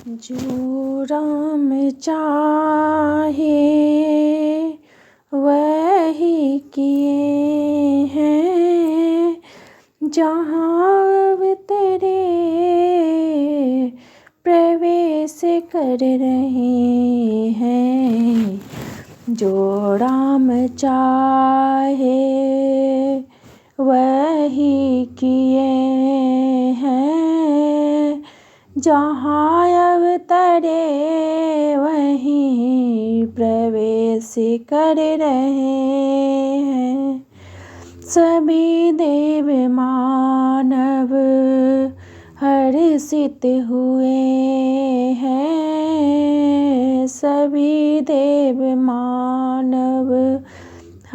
जो राम चाहे वही किए हैं, जहाँ तेरे प्रवेश कर रहे हैं। जो राम चाहे वही किए हैं, जहाँ अवतरे वहीं प्रवेश कर रहे हैं। सभी देव मानव हर्षित हुए हैं। सभी देव मानव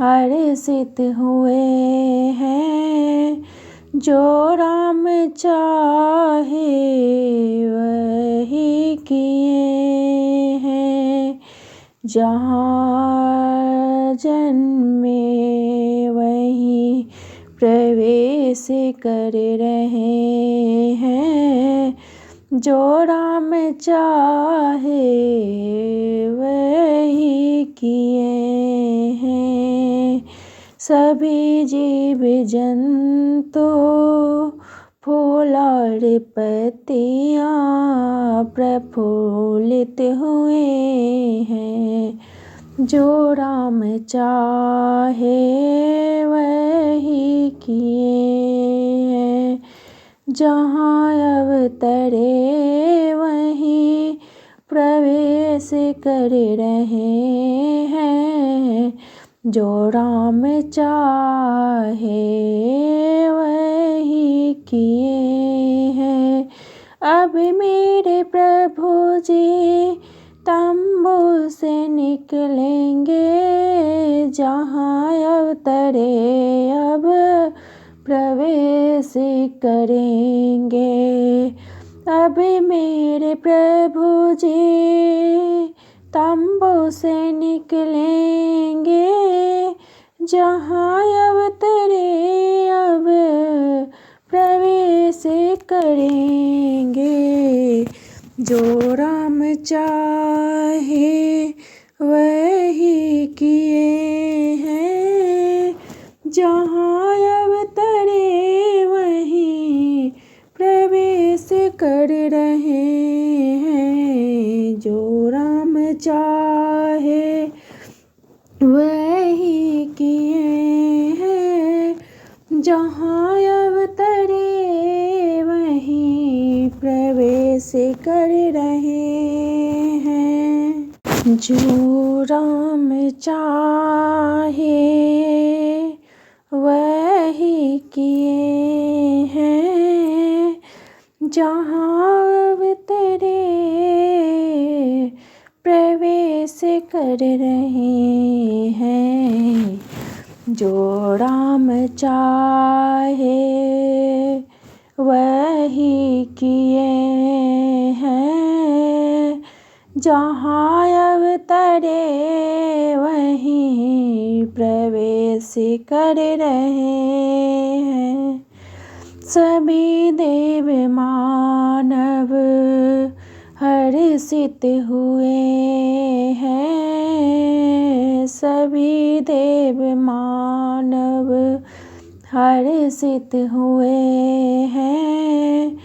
हर्षित हुए हैं। जो राम चाहे वही किए हैं, जहाँ जन्मे वहीं प्रवेश कर रहे हैं। जो राम चाहे वही किए हैं। सभी जीव जंतु फूल और पत्तियाँ प्रफुल्लित हुए हैं। जो राम चाहे वही किए हैं, जहाँ अवतरे वहीं प्रवेश कर रहे हैं। जो राम चाहे वही किए हैं। अब मेरे प्रभु जी तंबू से निकलेंगे, जहाँ अवतरे अब प्रवेश करेंगे। अब मेरे प्रभु जी तंबू से निकलेंगे, जहाँ अवतरे अब प्रवेश करेंगे। जो राम चाहे वही किए हैं, जहाँ अवतरे वहीं प्रवेश कर रहे हैं। जो राम चाहे वही किए हैं, जहाँ अवतरे वहीं प्रवेश कर रहे हैं। जो राम चाहे वही किए हैं, जहाँ अवतरे प्रवेश कर रहे हैं। जो राम चाहे वही किए हैं, जहाँ अवतरे वहीं प्रवेश कर रहे हैं। सभी देव मानव हर्षित हुए हैं। सभी देव मानव हर्षित हुए हैं।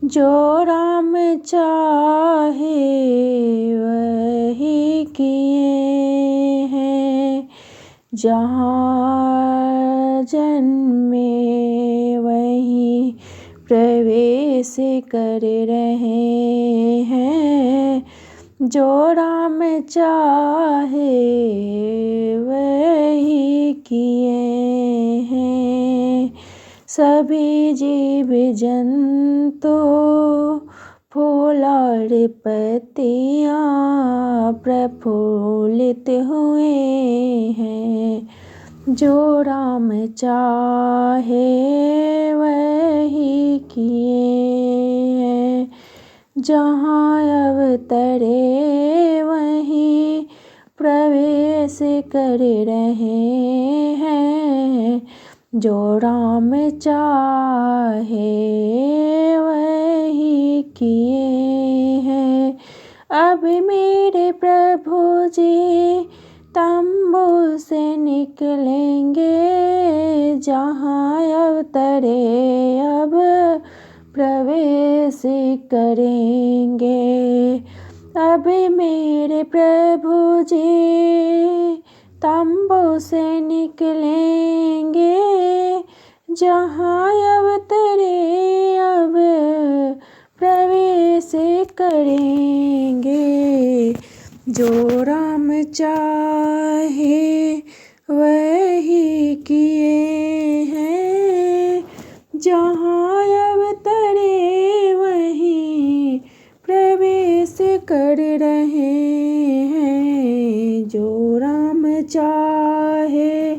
जो राम चाहे वही किए हैं, जहाँ जन्मे वहीं प्रवेश कर रहे हैं। जो राम चाहे वही किए हैं। सभी जीव जंतु फूल और पत्तियाँ प्रफुल्लित हुए हैं। जो राम चाहे वही किए हैं, जहाँ अवतरे वहीं प्रवेश कर रहे हैं। जो राम चाहे वही किए हैं, अब मेरे प्रभु जी तंबू से निकलेंगे, जहाँ अवतरे अब प्रवेश करेंगे। अब मेरे प्रभु जी तंबू से निकलेंगे, जहाँ अवतरे अब प्रवेश करेंगे। जो राम चाहे वही किए हैं, जहाँ अवतरे वहीं प्रवेश कर रहे हैं। जो राम चाहे